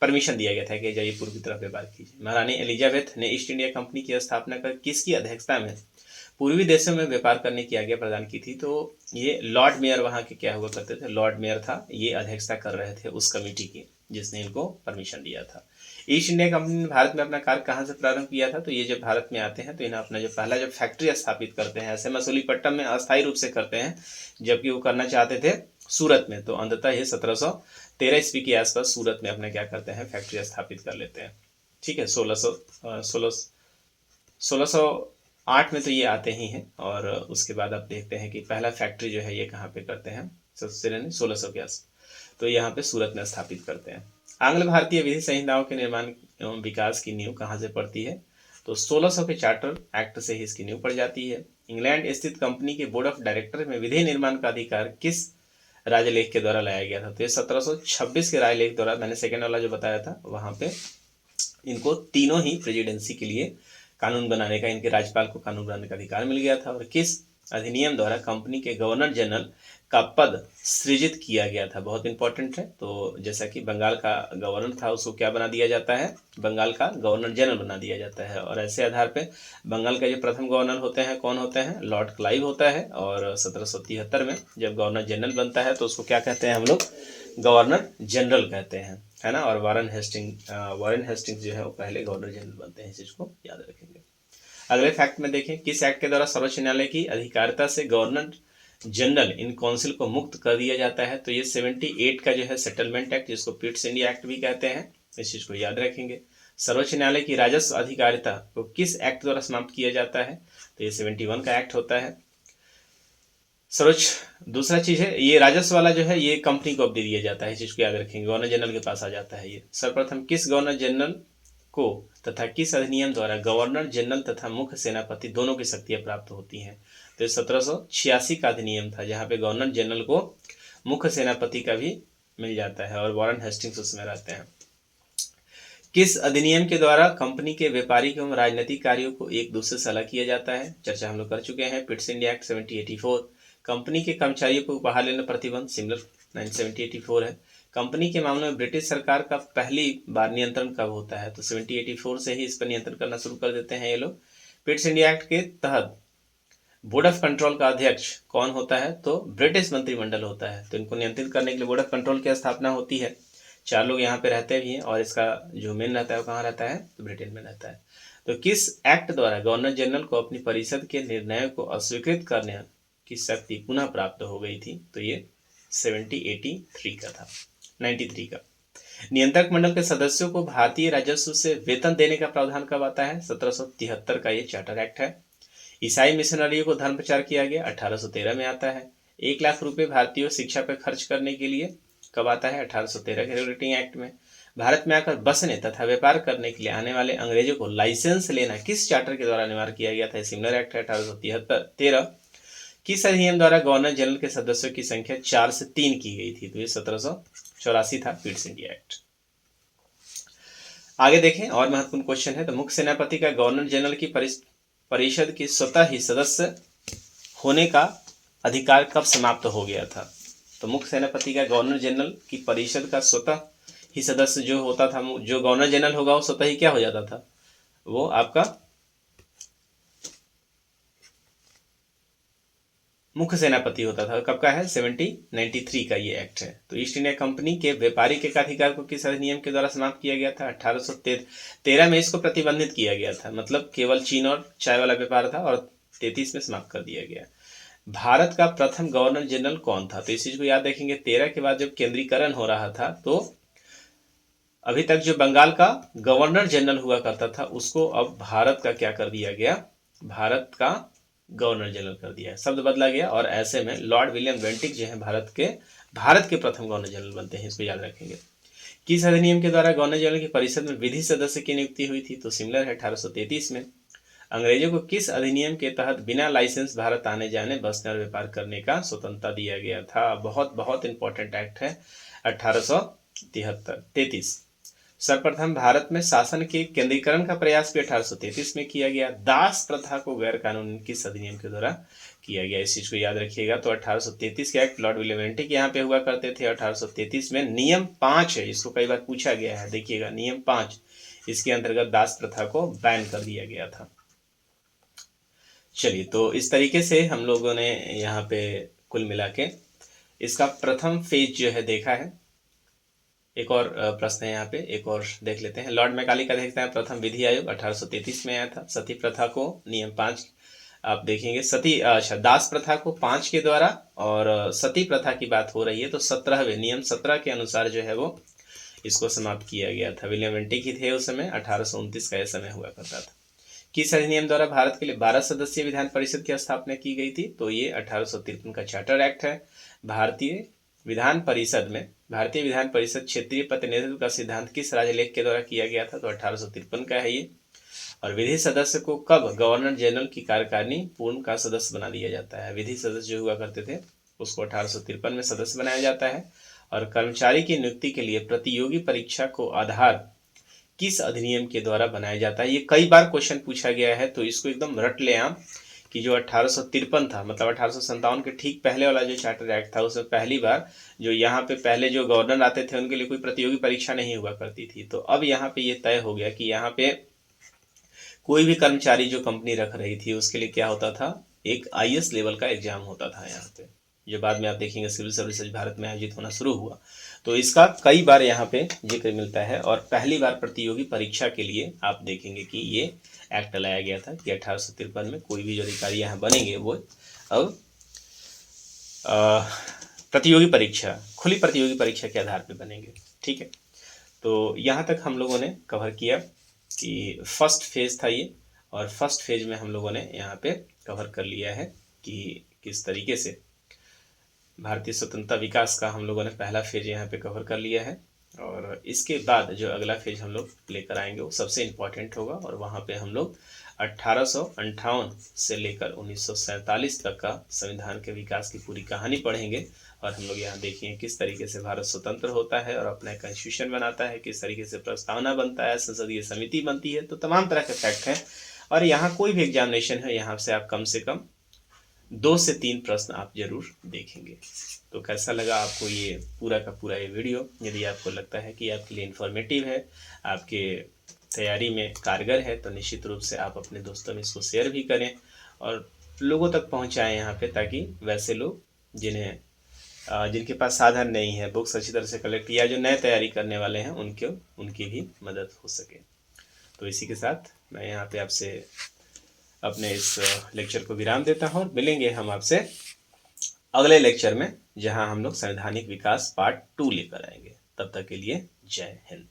परमिशन दिया गया था कि जाइए पूर्व की तरफ व्यापार कीजिए। महारानी एलिजाबेथ ने ईस्ट इंडिया कंपनी की स्थापना कर किसकी अध्यक्षता में पूर्वी देशों में व्यापार करने की आज्ञा प्रदान की थी? तो ये लॉर्ड मेयर वहाँ के क्या हुआ करते थे, लॉर्ड मेयर था, ये अध्यक्षता कर रहे थे उस कमेटी की जिसने इनको परमिशन दिया था। ईस्ट इंडिया कंपनी ने भारत में अपना कार्य कहाँ से प्रारंभ किया था? तो ये जब भारत में आते हैं तो इन्हें अपना जो पहला जब फैक्ट्री स्थापित करते हैं, ऐसे मसूलीपट्टनम में अस्थायी रूप से करते हैं, जबकि वो करना चाहते थे सूरत में। तो अंततः ये 1713 ईस्वी के आसपास सूरत में अपना क्या करते हैं, फैक्ट्री स्थापित कर लेते हैं। ठीक है, 1608 में तो ये आते ही हैं। और उसके बाद आप देखते हैं कि पहला फैक्ट्री जो है ये कहाँ पे करते हैं, 1600 के आस, तो यहाँ पे सूरत में स्थापित करते हैं। आंग्ल भारतीय विधि संहिताओं के निर्माण एवं विकास की नींव कहाँ से पड़ती है? तो 1600 के चार्टर एक्ट से ही इसकी नींव पड़ जाती है। इंग्लैंड स्थित कंपनी के बोर्ड ऑफ डायरेक्टर में विधि निर्माण का अधिकार किस राजलेख के द्वारा लाया गया था? तो ये 1726 के राजलेख द्वारा, मैंने सेकेंड वाला जो बताया था वहाँ पे इनको तीनों ही प्रेसिडेंसी के लिए कानून बनाने का, इनके राज्यपाल को कानून बनाने का अधिकार मिल गया था। और किस अधिनियम द्वारा कंपनी के गवर्नर जनरल का पद सृजित किया गया था? बहुत इंपॉर्टेंट है। तो जैसा कि बंगाल का गवर्नर था उसको क्या बना दिया जाता है, बंगाल का गवर्नर जनरल बना दिया जाता है। और ऐसे आधार पे बंगाल का जो प्रथम गवर्नर होते हैं कौन होते हैं? लॉर्ड क्लाइव होता है। और 1773 में जब गवर्नर जनरल बनता है तो उसको क्या कहते हैं हम लोग? गवर्नर जनरल कहते हैं, है ना। और वारेन हेस्टिंग्स जो है वो पहले गवर्नर जनरल बनते हैं, इस चीज को याद रखेंगे। अगले फैक्ट में देखें, किस एक्ट के द्वारा सर्वोच्च न्यायालय की अधिकारिता से गवर्नर जनरल इन काउंसिल को मुक्त कर दिया जाता है? तो ये 78 का जो है सेटलमेंट एक्ट, जिसको पिट्स इंडिया एक्ट भी कहते हैं, इस चीज को याद रखेंगे। सर्वोच्च न्यायालय की राजस्व अधिकारिता को किस एक्ट द्वारा समाप्त किया जाता है? तो ये 71 का एक्ट होता है। सर्वोच्च दूसरा चीज है, ये राजस्व वाला जो है ये कंपनी को अब दे दिया जाता है, इस चीज को याद रखेंगे, गवर्नर जनरल के पास आ जाता है ये। सर्वप्रथम किस गवर्नर जनरल को तथा किस अधिनियम द्वारा गवर्नर जनरल तथा मुख्य सेनापति दोनों की शक्तियां प्राप्त होती हैं? तो 1786 का अधिनियम था, जहां पे गवर्नर जनरल को मुख्य सेनापति का भी मिल जाता है और वारेन हेस्टिंग्स उसमें रहते हैं। किस अधिनियम के द्वारा कंपनी के व्यापारिक एवं राजनीतिक कार्यों को एक दूसरे से अलग किया जाता है? चर्चा हम लोग कर चुके हैं, पिट्स इंडिया एक्ट 1784। कंपनी के कर्मचारियों को उपहार लेने प्रतिबंध, सिमिलर 1784 है। कंपनी के मामले में ब्रिटिश सरकार का पहली बार नियंत्रण कब होता है? तो 1784 से ही इस पर नियंत्रण करना शुरू कर देते हैं ये लोग। पिट्स इंडिया एक्ट के तहत बोर्ड ऑफ कंट्रोल का अध्यक्ष कौन होता है? तो ब्रिटिश मंत्रिमंडल होता है। तो इनको नियंत्रित करने के लिए बोर्ड ऑफ कंट्रोल की स्थापना होती है। 4 लोग यहाँ पे रहते भी हैं और इसका जो मेन रहता है वो कहाँ रहता है? तो ब्रिटेन में रहता है। तो किस एक्ट द्वारा गवर्नर जनरल को अपनी परिषद के निर्णयों को अस्वीकृत करने की शक्ति पुनः प्राप्त हो गई थी? तो ये 1783 का था, 93 का। नियंत्रक मंडल के सदस्यों को भारतीय राजस्व से वेतन देने का प्रावधान कब आता है? 1773 का ये चार्टर एक्ट है। ईसाई मिशनरियों को धर्म प्रचार किया गया, 1813 में आता है। 1 लाख रुपए भारतीयों शिक्षा पर खर्च करने के लिए कब आता है? 1813 के रेगुलेटिंग एक्ट में। भारत में आकर बसने तथा व्यापार करने के लिए आने वाले अंग्रेजों को लाइसेंस लेना किस चार्टर के द्वारा अनिवार्य किया गया था? सिमिलर एक्ट है 1813। किस अधिनियम द्वारा गवर्नर जनरल के सदस्यों की संख्या 4 से 3 की गई थी? तो ये 1784 था, पिट्स इंडिया एक्ट। आगे देखें, और महत्वपूर्ण क्वेश्चन है। तो मुख्य सेनापति का गवर्नर जनरल की परिषद की स्वतः ही सदस्य होने का अधिकार कब समाप्त हो गया था? तो मुख्य सेनापति का गवर्नर जनरल की परिषद का स्वतः ही सदस्य जो होता था, जो गवर्नर जनरल होगा वो स्वतः ही क्या हो जाता था? वो आपका मुख्य सेनापति होता था। कब का है? 1793 का ये एक्ट है। तो ईस्ट इंडिया कंपनी के व्यापारिक एकाधिकार को किस अधिनियम के द्वारा समाप्त किया गया था? 1813 में इसको प्रतिबंधित किया गया था, मतलब केवल चीन और चाय वाला व्यापार था, और 33 में समाप्त कर दिया गया। भारत का प्रथम गवर्नर जनरल कौन था? तो इस चीज को याद रखेंगे। 13 के बाद जब केंद्रीकरण हो रहा था तो अभी तक जो बंगाल का गवर्नर जनरल हुआ करता था उसको अब भारत का क्या कर दिया गया? भारत का गवर्नर जनरल कर दिया, शब्द बदला गया। और ऐसे में लॉर्ड विलियम बेंटिक जो है भारत के प्रथम गवर्नर जनरल बनते हैं, इसको याद रखेंगे। किस अधिनियम के द्वारा गवर्नर जनरल की परिषद में विधि सदस्य की नियुक्ति हुई थी? तो सिमिलर है 1833 में। अंग्रेजों को किस अधिनियम के तहत बिना लाइसेंस भारत आने जाने, बसने और व्यापार करने का स्वतंत्रता दिया गया था? बहुत बहुत इंपॉर्टेंट एक्ट है 1833। सर्वप्रथम भारत में शासन के केंद्रीकरण का प्रयास भी 1833 में किया गया। दास प्रथा को गैर कानूनी किस अधिनियम के द्वारा किया गया? इस चीज को याद रखिएगा। तो 1833 के एक्ट लॉर्ड विलियम बेंटिक यहाँ पे हुआ करते थे। 1833 में नियम 5 है, इसको कई बार पूछा गया है, देखिएगा नियम 5, इसके अंतर्गत दास प्रथा को बैन कर दिया गया था। चलिए, तो इस तरीके से हम लोगों ने यहाँ पे कुल मिला के इसका प्रथम फेज जो है देखा है। एक और प्रश्न है यहाँ पे, एक और देख लेते हैं। लॉर्ड मैकाले का देखते हैं। प्रथम विधि आयोग 1833 में आया था। सती प्रथा को नियम 5 आप देखेंगे, दास प्रथा को 5 के द्वारा, और सती प्रथा की बात हो रही है तो 17वें नियम 17 के अनुसार जो है वो इसको समाप्त किया गया था। विलियम बेंटिक ही थे उस समय। 1829 का यह समय हुआ करता था। किस अधिनियम द्वारा भारत के लिए 12 सदस्यीय विधान परिषद की स्थापना की गई थी? तो ये 1853 का चार्टर एक्ट है। भारतीय विधान परिषद क्षेत्रीय प्रतिनिधित्व का सिद्धांत किस राज्यलेख के द्वारा किया गया था? तो 1853 का है ये। और विधि सदस्य को कब गवर्नर जनरल की कार्यकारिणी पूर्ण का सदस्य बना दिया जाता है? विधि सदस्य जो हुआ करते थे उसको 1853 में सदस्य बनाया जाता है। और कर्मचारी की नियुक्ति के लिए प्रतियोगी परीक्षा को आधार किस अधिनियम के द्वारा बनाया जाता है? ये कई बार क्वेश्चन पूछा गया है, तो इसको एकदम रट ले आप कि जो 1853 था, मतलब 1857 के ठीक पहले वाला जो चार्टर एक्ट था, उसमें पहली बार जो यहाँ पे पहले जो गवर्नर आते थे उनके लिए कोई प्रतियोगी परीक्षा नहीं हुआ करती थी। तो अब यहाँ पे ये तय हो गया कि यहाँ पे कोई भी कर्मचारी जो कंपनी रख रही थी उसके लिए क्या होता था, एक IAS लेवल का एग्जाम होता था यहाँ पे, जो बाद में आप देखेंगे सिविल सर्विसेज भारत में आयोजित होना शुरू हुआ। तो इसका कई बार यहाँ पे जिक्र मिलता है। और पहली बार प्रतियोगी परीक्षा के लिए आप देखेंगे कि ये एक्ट लाया गया था कि 1853 में कोई भी जो अधिकारी यहाँ बनेंगे वो अब प्रतियोगी परीक्षा, खुली प्रतियोगी परीक्षा के आधार पर बनेंगे। ठीक है, तो यहाँ तक हम लोगों ने कवर किया कि फर्स्ट फेज था ये, और फर्स्ट फेज में हम लोगों ने यहाँ पे कवर कर लिया है कि किस तरीके से भारतीय स्वतंत्रता विकास का हम लोगों ने पहला फेज यहाँ पे कवर कर लिया है। और इसके बाद जो अगला फेज हम लोग लेकर आएंगे वो सबसे इम्पोर्टेंट होगा, और वहाँ पे हम लोग 1858 से लेकर 1947 तक का संविधान के विकास की पूरी कहानी पढ़ेंगे। और हम लोग यहाँ देखेंगे किस तरीके से भारत स्वतंत्र होता है और अपना कॉन्स्टिट्यूशन बनाता है, किस तरीके से प्रस्तावना बनता है, संसदीय समिति बनती है। तो तमाम तरह के फैक्ट हैं, और यहाँ कोई भी एग्जामिनेशन है यहाँ से आप कम से कम 2 से 3 प्रश्न आप जरूर देखेंगे। तो कैसा लगा आपको ये पूरा का पूरा ये वीडियो? यदि आपको लगता है कि आपके लिए इन्फॉर्मेटिव है, आपके तैयारी में कारगर है, तो निश्चित रूप से आप अपने दोस्तों में इसको शेयर भी करें और लोगों तक पहुंचाएं यहाँ पे, ताकि वैसे लोग जिनके पास साधन नहीं है, बुक्स अच्छी तरह से कलेक्ट, या जो नए तैयारी करने वाले हैं उनकी भी मदद हो सके। तो इसी के साथ मैं यहाँ पे आपसे अपने इस लेक्चर को विराम देता हूँ, और मिलेंगे हम आपसे अगले लेक्चर में, जहाँ हम लोग संवैधानिक विकास पार्ट 2 लेकर आएंगे। तब तक के लिए जय हिंद।